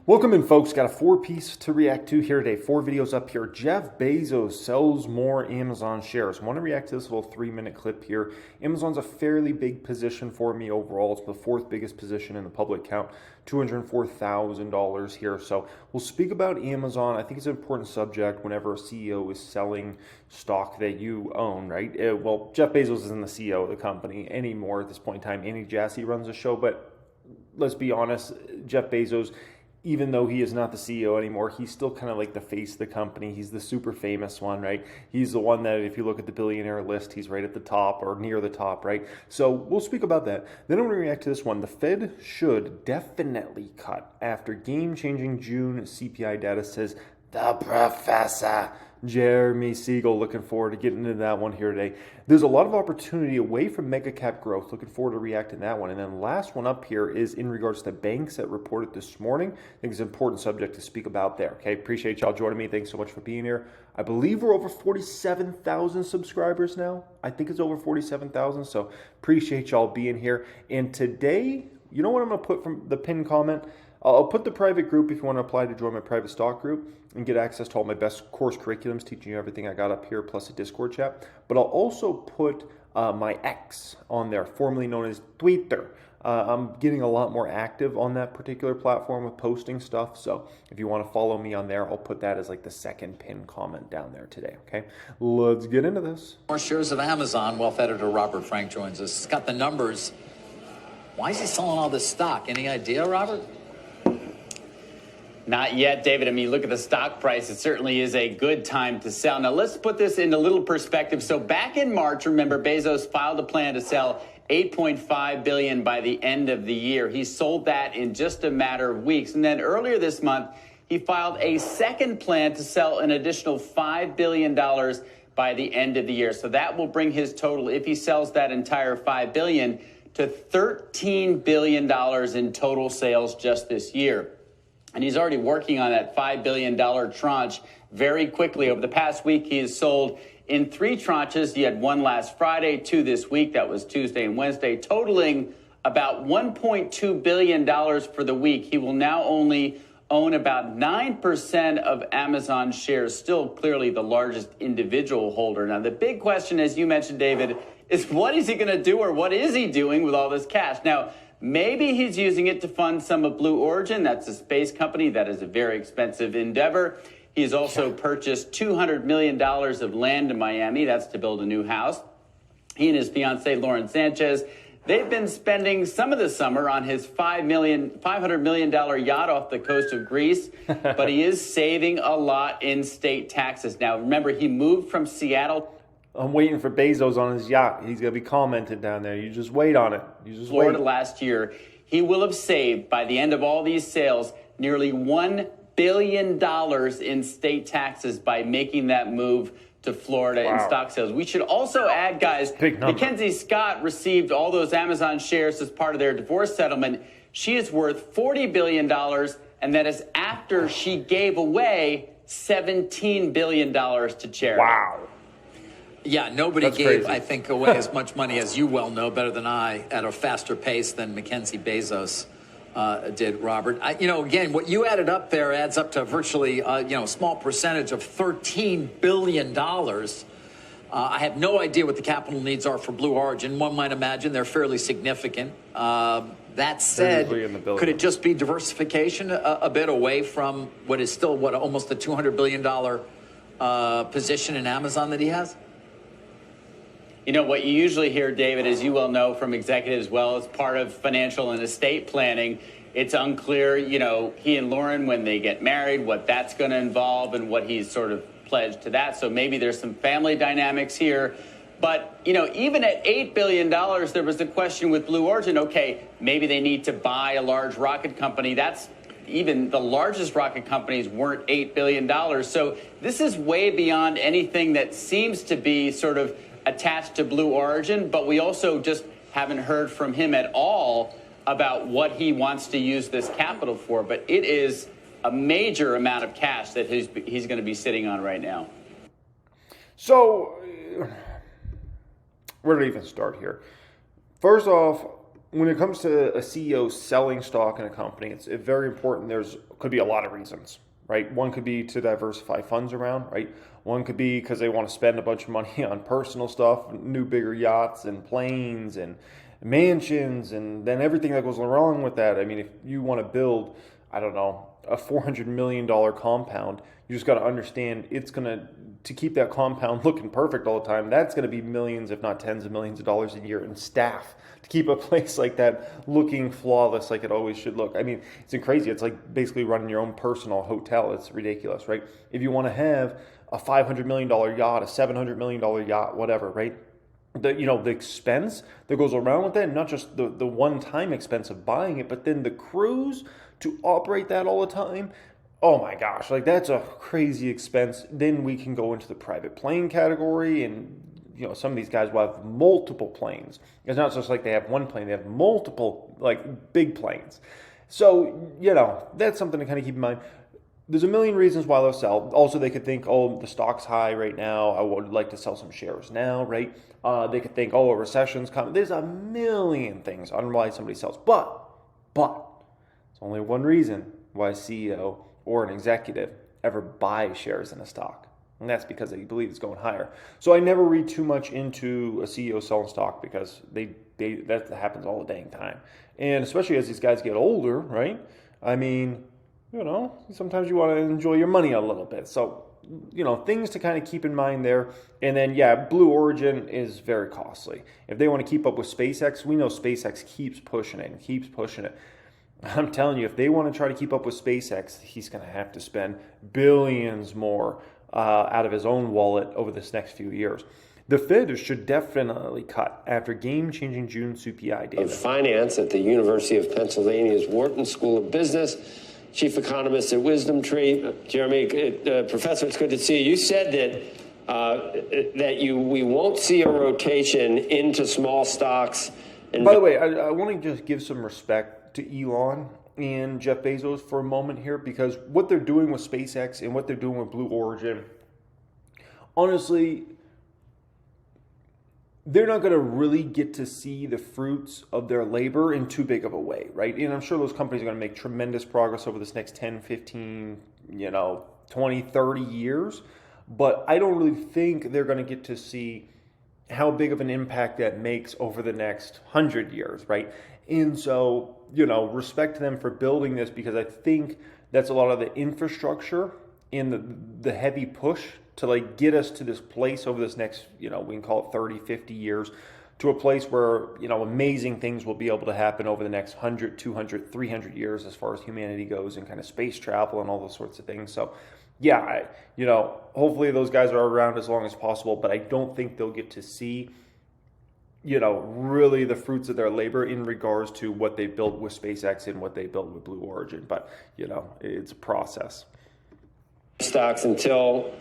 Welcome in, folks. Got a four-piece to react to here today. Four videos up here. Jeff Bezos sells more Amazon shares. I want to react to this little 3-minute clip here. Amazon's a fairly big position for me overall. It's the fourth biggest position in the public count, $204,000 here. So we'll speak about Amazon. I think it's an important subject whenever a CEO is selling stock that you own, right? Well, Jeff Bezos isn't the CEO of the company anymore at this point in time. Andy Jassy runs the show, but let's be honest, Jeff Bezos, even though he is not the CEO anymore, he's still kind of like the face of the company. He's the super famous one, right? He's the one that if you look at the billionaire list, he's right at the top or near the top, right? So we'll speak about that. Then I'm going to react to this one. The Fed should definitely cut after game-changing June CPI data says the professor. Jeremy Siegel, looking forward to getting into that one here today. There's a lot of opportunity away from mega cap growth. Looking forward to reacting to that one. And then last one up here is in regards to banks that reported this morning. I think it's an important subject to speak about there. Okay, appreciate y'all joining me. Thanks so much for being here. I believe we're over 47,000 subscribers now. I think it's over 47,000. So appreciate y'all being here. And today, you know what I'm going to put from the pinned comment? I'll put the private group if you want to apply to join my private stock group and get access to all my best course curriculums, teaching you everything I got up here, plus a Discord chat. But I'll also put my X on there, formerly known as Twitter. I'm getting a lot more active on that particular platform with posting stuff. So if you want to follow me on there, I'll put that as like the second pinned comment down there today. Okay, let's get into this. More shares of Amazon. Wealth editor Robert Frank joins us. He's got the numbers. Why is he selling all this stock? Any idea, Robert? Not yet, David. I mean, look at the stock price. It certainly is a good time to sell. Now, let's put this into a little perspective. So back in March, remember, Bezos filed a plan to sell $8.5 billion by the end of the year. He sold that in just a matter of weeks. And then earlier this month, he filed a second plan to sell an additional $5 billion by the end of the year. So that will bring his total, if he sells that entire $5 billion, to $13 billion in total sales just this year. And he's already working on that $5 billion tranche very quickly. Over the past week, he has sold in 3 tranches. He had one last Friday, 2 this week. That was Tuesday and Wednesday, totaling about $1.2 billion for the week. He will now only own about 9% of Amazon shares, still clearly the largest individual holder. Now, the big question, as you mentioned, David, is what is he going to do, or what is he doing with all this cash? Now, maybe he's using it to fund some of Blue Origin. That's a space company. That is a very expensive endeavor. He's also purchased $200 million of land in Miami. That's to build a new house. He and his fiancee, Lauren Sanchez, they've been spending some of the summer on his $500 million yacht off the coast of Greece. But he is saving a lot in state taxes. Now, remember, he moved from Seattle. I'm waiting for Bezos on his yacht. He's going to be commented down there. You just wait on it. You just Florida wait. Last year, he will have saved, by the end of all these sales, nearly $1 billion in state taxes by making that move to Florida in stock sales. We should also add, guys, Mackenzie Scott received all those Amazon shares as part of their divorce settlement. She is worth $40 billion, and that is after she gave away $17 billion to charity. Wow. Yeah, nobody That's gave, crazy. I think, away as much money as you well know better than I at a faster pace than Mackenzie Bezos did, Robert. Again, what you added up there adds up to virtually, a small percentage of $13 billion. I have no idea what the capital needs are for Blue Origin. One might imagine they're fairly significant. That said, could it just be diversification a bit away from what is still, almost a $200 billion position in Amazon that he has? You know, what you usually hear, David, as you well know from executives, well, as part of financial and estate planning, it's unclear, he and Lauren, when they get married, what that's going to involve and what he's sort of pledged to that. So maybe there's some family dynamics here. But, even at $8 billion, there was the question with Blue Origin, okay, maybe they need to buy a large rocket company. That's even the largest rocket companies weren't $8 billion. So this is way beyond anything that seems to be sort of attached to Blue Origin, but we also just haven't heard from him at all about what he wants to use this capital for. But it is a major amount of cash that he's going to be sitting on right now. So, where do we even start here? First off, when it comes to a CEO selling stock in a company, it's very important. Could be a lot of reasons, right? One could be to diversify funds around, right? One could be because they want to spend a bunch of money on personal stuff, new bigger yachts and planes and mansions, and then everything that goes along with that. I mean, if you want to build, I don't know, a $400 million compound, you just got to understand it's going to keep that compound looking perfect all the time. That's going to be millions, if not tens of millions of dollars a year in staff to keep a place like that looking flawless like it always should look. I mean, it's crazy. It's like basically running your own personal hotel. It's ridiculous, right? If you want to have a $500 million yacht, a $700 million yacht, whatever, right? The expense that goes around with that, not just the one-time expense of buying it, but then the crews to operate that all the time. Oh my gosh, like that's a crazy expense. Then we can go into the private plane category, and some of these guys will have multiple planes. It's not just like they have one plane, they have multiple like big planes. So, that's something to kind of keep in mind. There's a million reasons why they'll sell. Also, they could think, oh, the stock's high right now, I would like to sell some shares now, right? They could think, oh, a recession's coming. There's a million things on why somebody sells. But, it's only one reason why a CEO or an executive ever buys shares in a stock. And that's because they believe it's going higher. So I never read too much into a CEO selling stock because that happens all the dang time. And especially as these guys get older, right? I mean, sometimes you want to enjoy your money a little bit. So, things to kind of keep in mind there. And then, Blue Origin is very costly. If they want to keep up with SpaceX, we know SpaceX keeps pushing it. I'm telling you, if they want to try to keep up with SpaceX, he's going to have to spend billions more out of his own wallet over this next few years. The Fed should definitely cut after game-changing June CPI data. Of finance at the University of Pennsylvania's Wharton School of Business, chief economist at Wisdom Tree. Jeremy, Professor, it's good to see you. You said that we won't see a rotation into small stocks. And by the way, I want to just give some respect to Elon and Jeff Bezos for a moment here, because what they're doing with SpaceX and what they're doing with Blue Origin, honestly, they're not going to really get to see the fruits of their labor in too big of a way, right? And I'm sure those companies are going to make tremendous progress over this next 10, 15, 20, 30 years. But I don't really think they're going to get to see how big of an impact that makes over the next 100 years, right? And so, respect to them for building this, because I think that's a lot of the infrastructure and the heavy push to get us to this place over this next, we can call it 30, 50 years, to a place where, amazing things will be able to happen over the next 100, 200, 300 years as far as humanity goes, and kind of space travel and all those sorts of things. So, hopefully those guys are around as long as possible, but I don't think they'll get to see, really the fruits of their labor in regards to what they built with SpaceX and what they built with Blue Origin. But, it's a process. Stocks until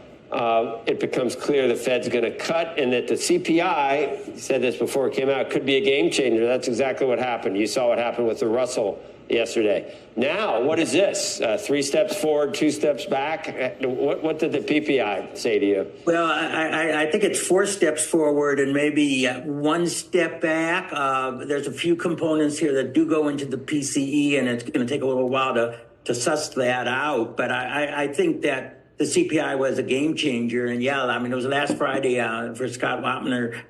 it becomes clear the Fed's going to cut, and that the CPI, you said this before it came out, could be a game changer. That's exactly what happened. You saw what happened with the Russell yesterday. Now, what is this? 3 steps forward, 2 steps back? What did the PPI say to you? Well, I think it's 4 steps forward and maybe 1 step back. There's a few components here that do go into the PCE, and it's going to take a little while to suss that out. But I think that the CPI was a game changer. And it was last Friday for Scott Wapner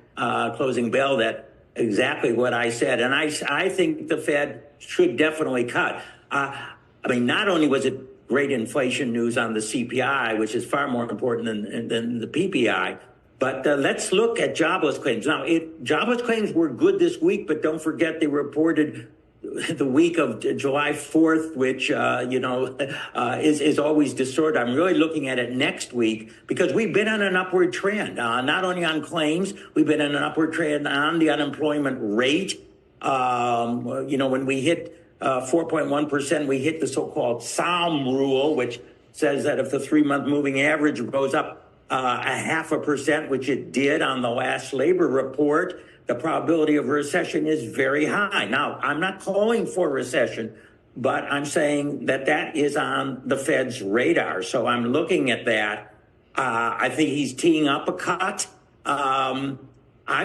closing bell that exactly what I said. And I think the Fed should definitely cut. Not only was it great inflation news on the CPI, which is far more important than the PPI, but let's look at jobless claims. Now, jobless claims were good this week, but don't forget they reported the week of July 4th, which, is always distorted. I'm really looking at it next week because we've been on an upward trend, not only on claims, we've been on an upward trend on the unemployment rate. When we hit 4.1%, we hit the so-called Psalm rule, which says that if the 3-month moving average goes up 0.5%, which it did on the last labor report, the probability of recession is very high. Now, I'm not calling for recession, but I'm saying that is on the Fed's radar. So I'm looking at that. I think he's teeing up a cut. I'm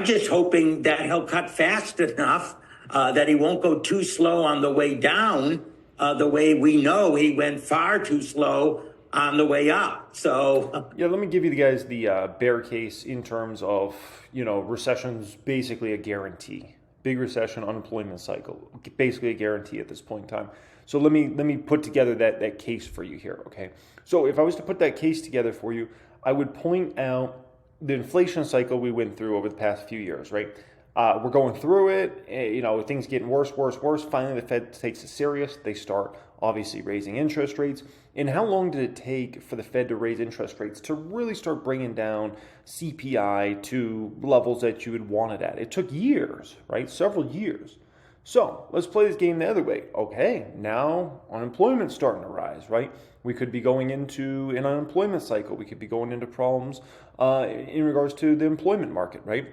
just hoping that he'll cut fast enough that he won't go too slow on the way down, the way we know he went far too slow on the way up. So yeah, let me give you guys the bear case in terms of, recession's basically a guarantee. Big recession, unemployment cycle, basically a guarantee at this point in time. So let me put together that case for you here, okay? So if I was to put that case together for you, I would point out the inflation cycle we went through over the past few years, right? We're going through it, things getting worse. Finally, the Fed takes it serious. They start obviously raising interest rates. And how long did it take for the Fed to raise interest rates to really start bringing down CPI to levels that you would want it at? It took years, right? Several years. So let's play this game the other way. Okay, now unemployment's starting to rise, right? We could be going into an unemployment cycle. We could be going into problems in regards to the employment market, right?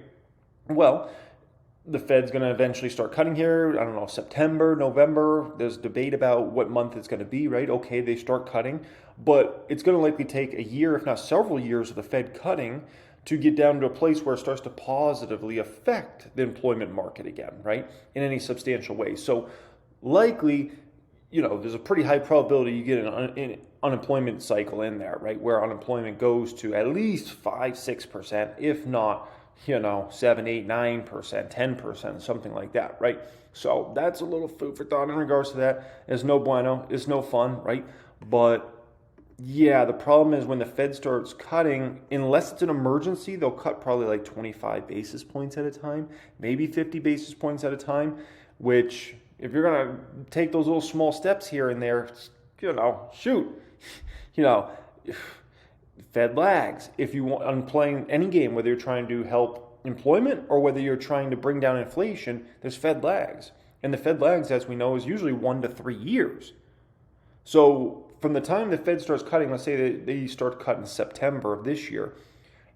Well, the Fed's going to eventually start cutting here. I don't know, September, November. There's debate about what month it's going to be, right? Okay, they start cutting, but it's going to likely take a year, if not several years, of the Fed cutting to get down to a place where it starts to positively affect the employment market again, right? In any substantial way. So likely, there's a pretty high probability you get an unemployment cycle in there, right? Where unemployment goes to at least 5-6%, if not, 7, 8, 9%, 10%, something like that, right? So that's a little food for thought in regards to that. It's no bueno, it's no fun, right? But yeah, the problem is when the Fed starts cutting, unless it's an emergency, they'll cut probably like 25 basis points at a time, maybe 50 basis points at a time, which if you're going to take those little small steps here and there, Fed lags. If you want, I'm playing any game, whether you're trying to help employment or whether you're trying to bring down inflation, there's Fed lags. And the Fed lags, as we know, is usually 1 to 3 years. So from the time the Fed starts cutting, let's say they start cutting September of this year,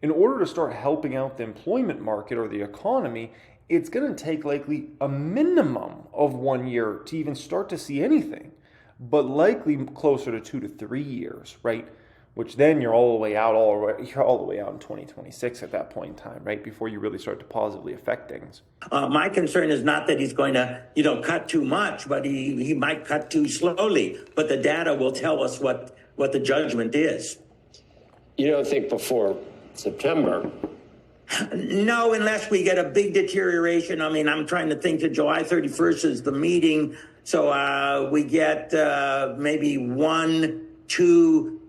in order to start helping out the employment market or the economy, it's going to take likely a minimum of 1 year to even start to see anything, but likely closer to 2 to 3 years, right? Which then you're all the way out in 2026 at that point in time, right? Before you really start to positively affect things. My concern is not that he's going to, cut too much, but he might cut too slowly. But the data will tell us what the judgment is. You don't think before September? No, unless we get a big deterioration. I mean, I'm trying to think that July 31st is the meeting. So we get maybe 1, 2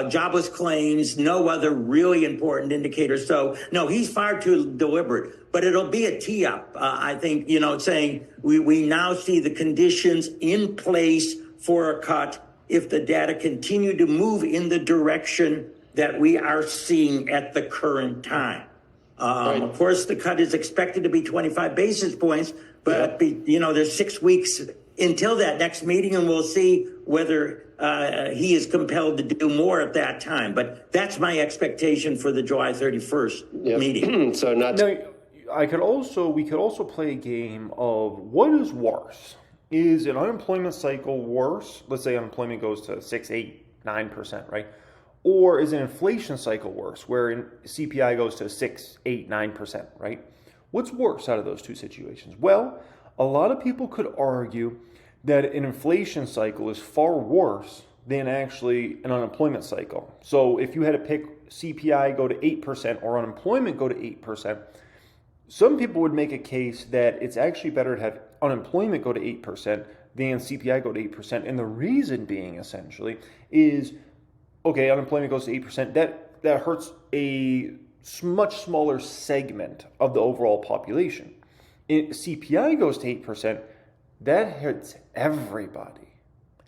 jobless claims, no other really important indicators. So, no, he's far too deliberate. But it'll be a tee-up, I think, saying we now see the conditions in place for a cut if the data continue to move in the direction that we are seeing at the current time. Right. Of course, the cut is expected to be 25 basis points, but, there's 6 weeks until that next meeting, and we'll see whether he is compelled to do more at that time. But that's my expectation for the July 31st meeting. So not. Now, we could also play a game of what is worse. Is an unemployment cycle worse? Let's say unemployment goes to 6, 8, 9%, right? Or is an inflation cycle worse, where CPI goes to 6, 8, 9%, right? What's worse out of those two situations? Well, a lot of people could argue that an inflation cycle is far worse than actually an unemployment cycle. So if you had to pick CPI go to 8% or unemployment go to 8%, some people would make a case that it's actually better to have unemployment go to 8% than CPI go to 8%. And the reason being essentially is, okay, unemployment goes to 8%. That hurts a much smaller segment of the overall population. CPI goes to 8%, that hurts everybody.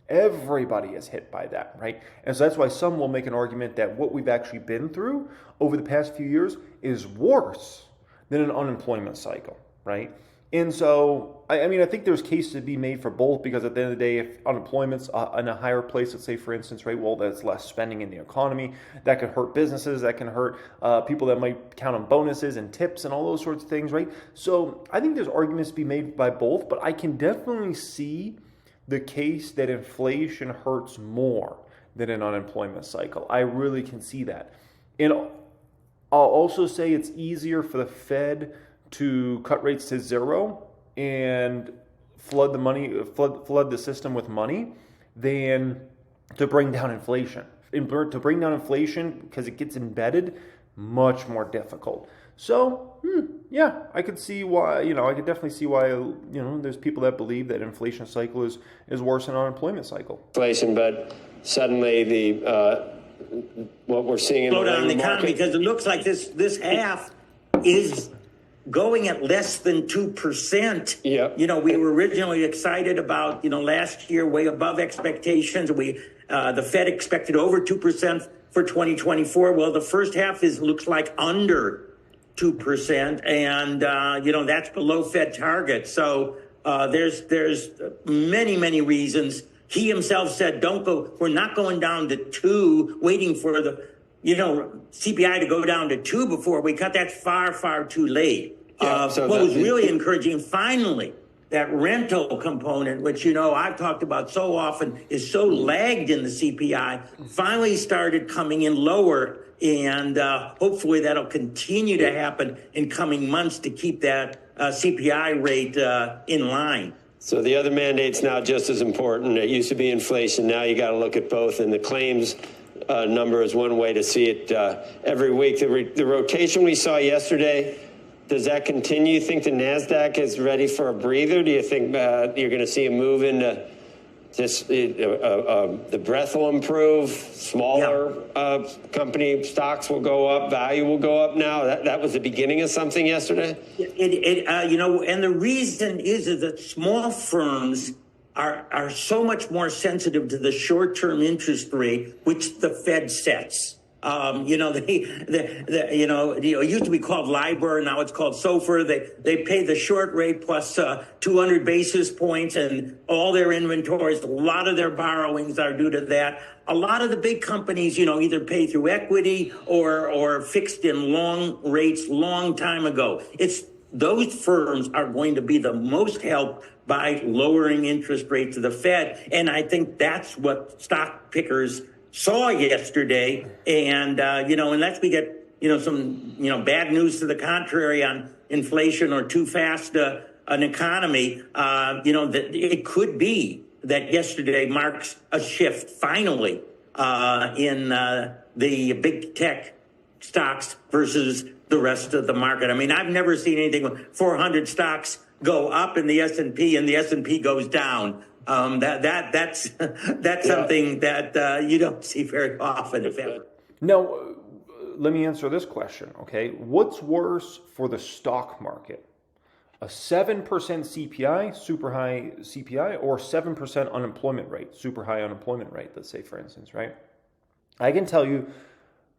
Everybody is hit by that, right? And so that's why some will make an argument that what we've actually been through over the past few years is worse than an unemployment cycle, right? And so, I think there's cases to be made for both, because at the end of the day, if unemployment's in a higher place, let's say, for instance, right, well, that's less spending in the economy. That can hurt businesses. That can hurt people that might count on bonuses and tips and all those sorts of things, right? So I think there's arguments to be made by both, but I can definitely see the case that inflation hurts more than an unemployment cycle. I really can see that. And I'll also say it's easier for the Fed to cut rates to 0 and flood the system with money than to bring down inflation. To bring down inflation, because it gets embedded, much more difficult. So, yeah, I could see why, I could definitely see why, there's people that believe that inflation cycle is worse than unemployment cycle. Inflation, but suddenly what we're seeing in the slow down the labor economy, market, because it looks like this half is going at less than 2%. Yep. We were originally excited about, last year way above expectations. The Fed expected over 2% for 2024. Well, the first half looks like under 2%, and that's below Fed target. So there's many reasons. He himself said, we're not going down to 2, waiting for the CPI to go down to 2 before we cut. That's far too late. What was really encouraging, finally, that rental component, which I've talked about so often, is so lagged in the CPI, finally started coming in lower, and hopefully that'll continue to happen in coming months to keep that CPI rate in line. So the other mandate's now just as important. It used to be inflation. Now you got to look at both, and the claims number is one way to see it every week. The rotation we saw yesterday, does that continue? You think the NASDAQ is ready for a breather? Do you think you're going to see a move into just the breadth will improve, smaller company stocks will go up, value will go up now? That was the beginning of something yesterday? And the reason is that small firms are so much more sensitive to the short-term interest rate, which the Fed sets. It used to be called LIBOR, now it's called SOFR. They pay the short rate plus 200 basis points, and all their inventories, a lot of their borrowings are due to that. A lot of the big companies, either pay through equity or fixed in long rates long time ago. Those firms are going to be the most helped by lowering interest rates of the Fed, and I think that's what stock pickers saw yesterday. And unless we get some bad news to the contrary on inflation or too fast an economy, that it could be that yesterday marks a shift finally in the big tech stocks versus the rest of the market. I mean, I've never seen anything when 400 stocks go up in the S&P and the S&P goes down. That's something that you don't see very often, if ever. Now, let me answer this question, okay? What's worse for the stock market? A 7% CPI, super high CPI, or 7% unemployment rate, super high unemployment rate, let's say, for instance, right? I can tell you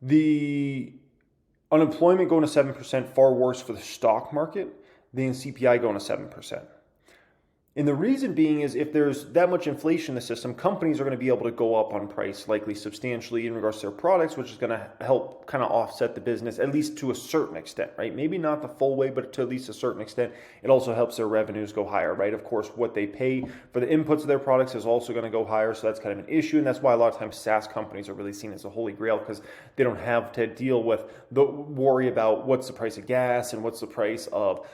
the unemployment going to 7% far worse for the stock market than CPI going to 7%. And the reason being is if there's that much inflation in the system, companies are going to be able to go up on price likely substantially in regards to their products, which is going to help kind of offset the business, at least to a certain extent, right? Maybe not the full way, but to at least a certain extent. It also helps their revenues go higher, right? Of course, what they pay for the inputs of their products is also going to go higher, so that's kind of an issue. And that's why a lot of times SaaS companies are really seen as a holy grail, because they don't have to deal with the worry about what's the price of gas and what's the price of,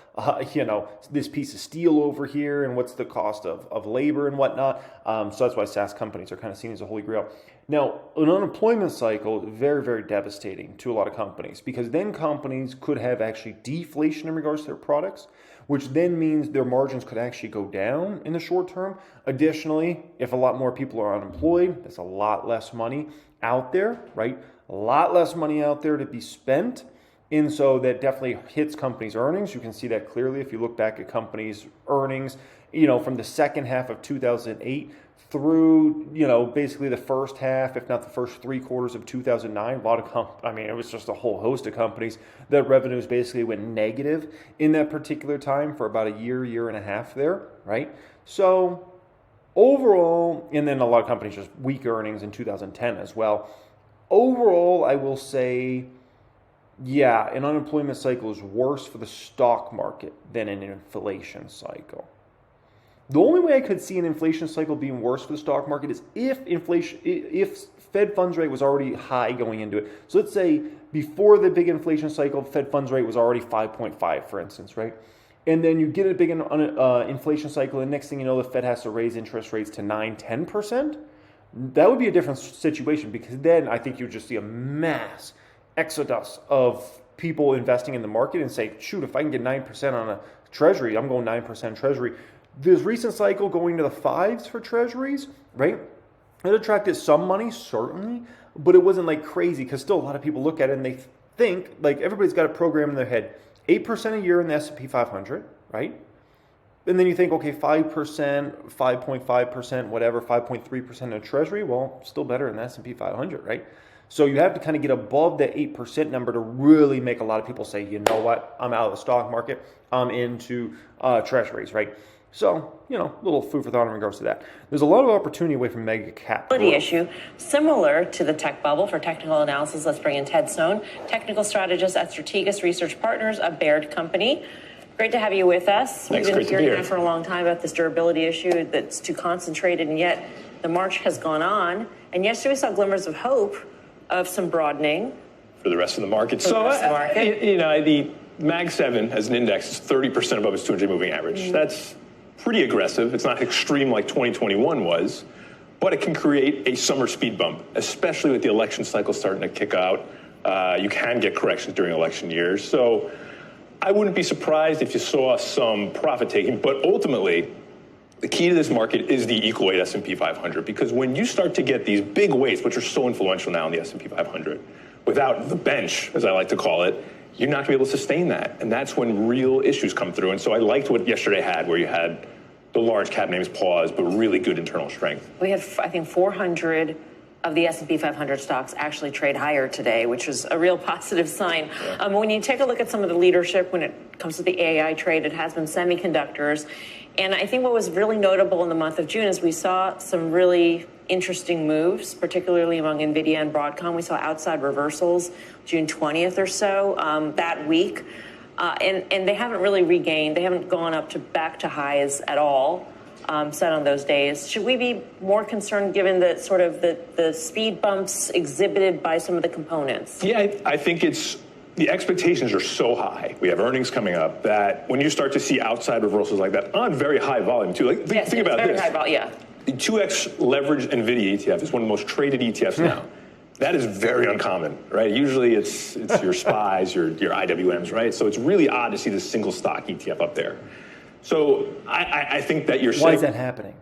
this piece of steel over here and what's the cost of labor and whatnot. So that's why SaaS companies are kind of seen as a holy grail. Now, an unemployment cycle, very, very devastating to a lot of companies, because then companies could have actually deflation in regards to their products, which then means their margins could actually go down in the short term. Additionally, if a lot more people are unemployed, there's a lot less money out there, right? A lot less money out there to be spent. And so that definitely hits companies' earnings. You can see that clearly if you look back at companies' earnings, from the second half of 2008 through, basically the first half, if not the first 3 quarters of 2009. A lot of it was just a whole host of companies that revenues basically went negative in that particular time for about a year and a half there, right? So overall, and then a lot of companies just weak earnings in 2010 as well. Overall, I will say, yeah, an unemployment cycle is worse for the stock market than an inflation cycle. The only way I could see an inflation cycle being worse for the stock market is if Fed funds rate was already high going into it. So let's say before the big inflation cycle, Fed funds rate was already 5.5, for instance, right? and then you get a big inflation cycle, and next thing you know, the Fed has to raise interest rates to 9-10%. That would be a different situation, because then I think you would just see a mass exodus of people investing in the market and say, shoot, if I can get 9% on a treasury, I'm going 9% treasury. This recent cycle going to the 5s for treasuries, right? It attracted some money, certainly, but it wasn't like crazy, because still a lot of people look at it and they think, like, everybody's got a program in their head, 8% a year in the S&P 500, right? And then you think, okay, 5%, 5.5%, whatever, 5.3% in a treasury, well, still better than the S&P 500, right? So you have to kind of get above the 8% number to really make a lot of people say, you know what, I'm out of the stock market, I'm into treasuries, right? So, you know, a little food for thought in regards to that. There's a lot of opportunity away from mega cap. Issue similar to the tech bubble. For technical analysis, let's bring in Ted Stone, technical strategist at Strategas Research Partners, a Baird company. Great to have you with us. Thanks, We've been great to be hearing here. for a long time about this durability issue that's too concentrated, and yet the march has gone on. And yesterday we saw glimmers of hope of some broadening For the rest of the market. For the rest of the market. You know, the Mag 7 as an index is 30% above its 200 moving average. That's pretty aggressive. It's not extreme like 2021 was, but it can create a summer speed bump, especially with the election cycle starting to kick out. You can get corrections during election years. So I wouldn't be surprised if you saw some profit taking, but ultimately, the key to this market is the equal weight S&P 500, because when you start to get these big weights, which are so influential now in the S&P 500, without the bench, as I like to call it, you're not going to be able to sustain that. And that's when real issues come through. And so I liked what yesterday had, where you had the large cap names pause, but really good internal strength. We had, I think, 400 of the S&P 500 stocks actually trade higher today, which is a real positive sign. Yeah. When you take a look at some of the leadership when it comes to the AI trade, it has been semiconductors. And I think what was really notable in the month of June is we saw some really interesting moves, particularly among NVIDIA and Broadcom. We saw outside reversals June 20th or so that week. And they haven't really regained. They haven't gone up to back to highs at all set on those days. Should we be more concerned given the sort of the speed bumps exhibited by some of the components? Yeah, I think it's the expectations are so high. We have earnings coming up that when you start to see outside reversals like that on very high volume too, like Yes, think about very this. high volume, yeah. The 2x leveraged NVIDIA ETF is one of the most traded ETFs now. That is very uncommon, right? Usually it's your SPYs, your IWMs, right? So it's really odd to see this single stock ETF up there. So I think that you're saying... Why is that happening?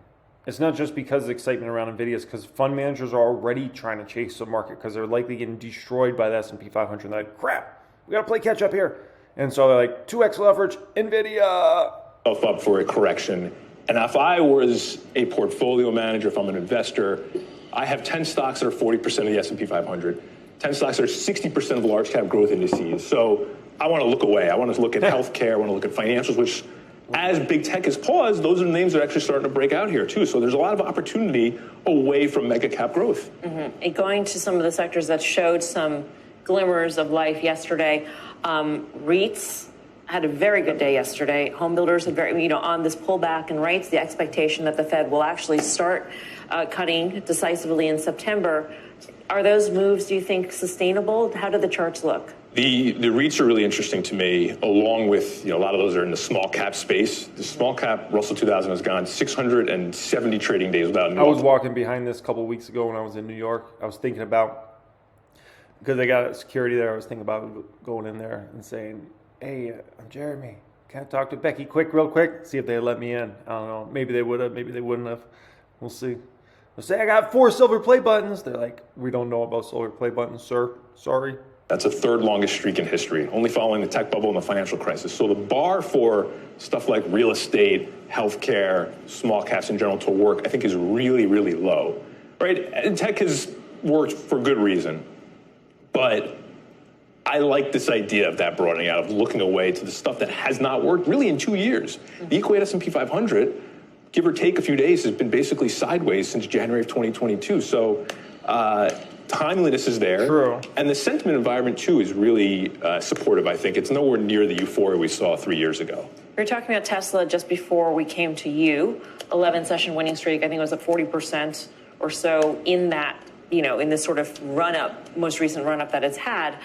It's not just because of excitement around NVIDIA. It's because fund managers are already trying to chase the market because they're likely getting destroyed by the S&P 500. And they're like, crap, we got to play catch up here. And so they're like, 2x leverage, NVIDIA. Up for a correction. And if I was a portfolio manager, if I'm an investor, I have 10 stocks that are 40% of the S&P 500, 10 stocks that are 60% of large cap growth indices. So I want to look away. I want to look at healthcare. I want to look at financials, which as big tech has paused, those are the names that are actually starting to break out here too. So there's a lot of opportunity away from mega cap growth. Mm-hmm. And going to some of the sectors that showed some glimmers of life yesterday, REITs had a very good day yesterday. Home builders had on this pullback in rates, the expectation that the Fed will actually start cutting decisively in September. Are those moves, do you think, sustainable? How do the charts look? The REITs are really interesting to me, along with, a lot of those are in the small cap space. The small cap Russell 2000 has gone 670 trading days without I was walking behind this a couple of weeks ago when I was in New York. I was thinking about, because they got security there, I was thinking about going in there and saying, hey, I'm Jeremy. Can I talk to Becky real quick? See if they let me in. I don't know. Maybe they would have. Maybe they wouldn't have. We'll see. They'll say, I got 4 silver play buttons. They're like, we don't know about silver play buttons, sir. Sorry. That's the third longest streak in history, only following the tech bubble and the financial crisis. So the bar for stuff like real estate, healthcare, small caps in general to work, I think is really, really low, right? And tech has worked for good reason, but I like this idea of that broadening out, of looking away to the stuff that has not worked really in 2 years. The equal S&P 500, give or take a few days, has been basically sideways since January of 2022. So timeliness is there. True. And the sentiment environment, too, is really supportive, I think. It's nowhere near the euphoria we saw 3 years ago. We were talking about Tesla just before we came to you. 11-session winning streak, I think it was at 40% or so in that, in this sort of run-up, most recent run-up that it's had.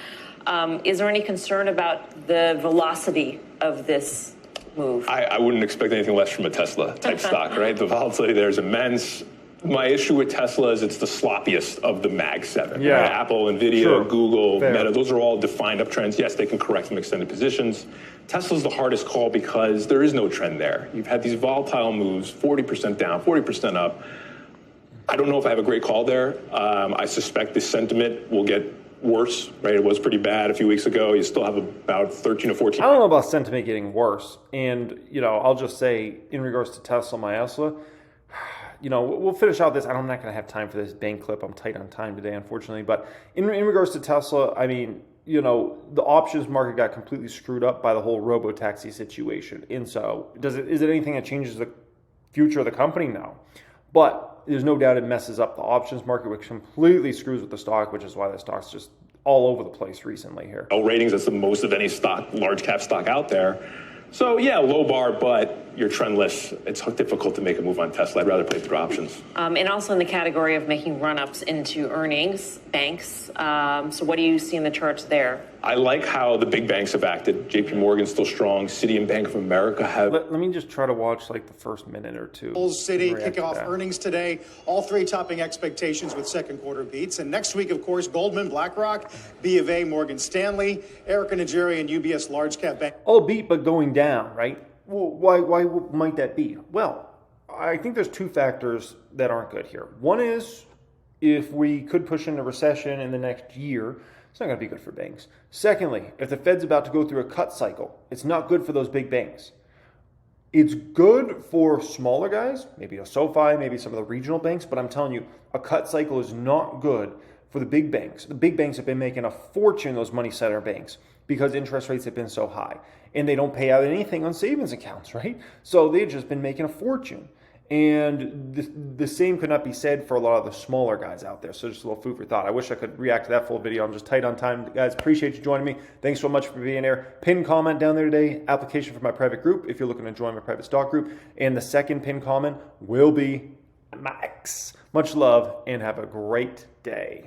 Is there any concern about the velocity of this move. I wouldn't expect anything less from a Tesla type stock, right? The volatility there is immense. My issue with Tesla is it's the sloppiest of the Mag 7. Yeah. Right? Apple, Nvidia, Sure. Google, Fair. Meta, those are all defined uptrends. Yes, they can correct from extended positions. Tesla's the hardest call because there is no trend there. You've had these volatile moves, 40% down, 40% up. I don't know if I have a great call there. I suspect the sentiment will get worse, right? It was pretty bad a few weeks ago. You still have about 13 or 14. I don't know about sentiment getting worse. And, I'll just say in regards to Tesla, we'll finish out this. I'm not going to have time for this bank clip. I'm tight on time today, unfortunately. But in regards to Tesla, the options market got completely screwed up by the whole robo-taxi situation. And so is it anything that changes the future of the company? No. But there's no doubt it messes up the options market, which completely screws with the stock, which is why the stock's just all over the place recently here. Ratings, that's the most of any stock, large cap stock out there. So yeah, low bar, but you're trendless. It's difficult to make a move on Tesla. I'd rather play through options. And also in the category of making run-ups into earnings, banks. So what do you see in the charts there? I like how the big banks have acted. JP Morgan's still strong. Citi and Bank of America have. Let me just try to watch the first minute or two. Citi kick off earnings today. All three topping expectations with second quarter beats. And next week, of course, Goldman, BlackRock, B of A, Morgan Stanley, Erica Najarian, and UBS large cap bank. All beat, but going down, right? Well, why might that be? Well, I think there's two factors that aren't good here. One is if we could push into recession in the next year, it's not going to be good for banks. Secondly, if the Fed's about to go through a cut cycle, it's not good for those big banks. It's good for smaller guys, maybe a SoFi, maybe some of the regional banks, but I'm telling you, a cut cycle is not good for the big banks. The big banks have been making a fortune, those money center banks, because interest rates have been so high. And they don't pay out anything on savings accounts, right? So they've just been making a fortune. And the same could not be said for a lot of the smaller guys out there. So just a little food for thought. I wish I could react to that full video. I'm just tight on time. Guys, appreciate you joining me. Thanks so much for being here. Pin comment down there today, application for my private group if you're looking to join my private stock group. And the second pin comment will be Max. Much love and have a great day.